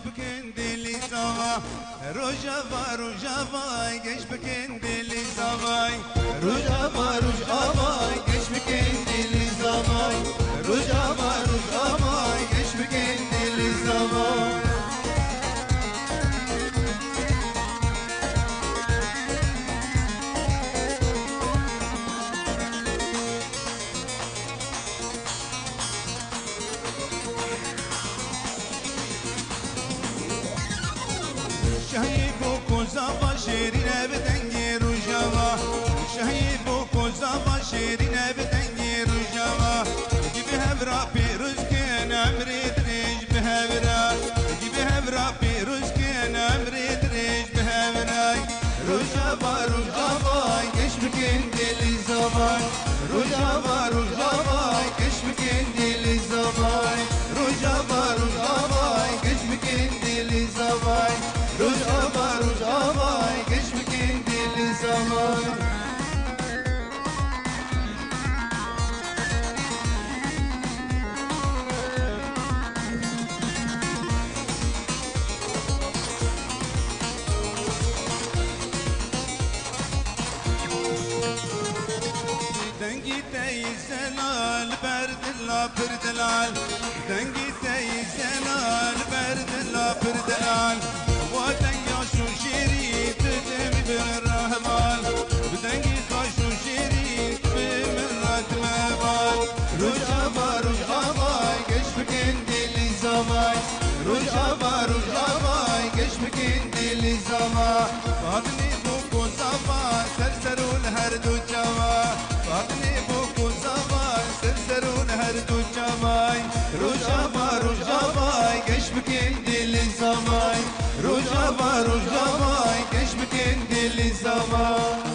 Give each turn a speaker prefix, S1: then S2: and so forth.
S1: بکن دلی زوای روجاوا روجاوا گش بکن دلی زوای روجاوا روجاوا گش بکن دلی زوای روجاوا روجاوا گش بکن دلی زوای شهی بو کوزاوا شیرین بدنگی روجاوا شهی بو کوزاوا شیرین بدنگی روجاوا جی به هبرا پیروز کن امری دریج به هبرا جی به هبرا پیروز کن امری دریج به هبرا روجاوا روجاوا گش بکن دلی زوای روجاوا روجاوا گش بکن دلی زوای روجاوا روجاوا گش بکن دلی زوای روجاوا روجاوا گش بکن دلی زوای دنگی تی زلال برد لا بردلال دنگی تی زلال برد لا بردلال وادن ياشو شريت دم بالرهبال بدنگی خاشو شريت بمرات مبال روجاوا روجاوا گش بکن دلی زوای روجاوا روجاوا گش بکن دلی زوای فاطنی بو زوا سرسرون هر دو جوا فاطنی بو زوا سرسرون هر دو جوای روجاوا روجاوا گش بکن دلی زوای روجاوا روجاوا گش بکن دلی زوای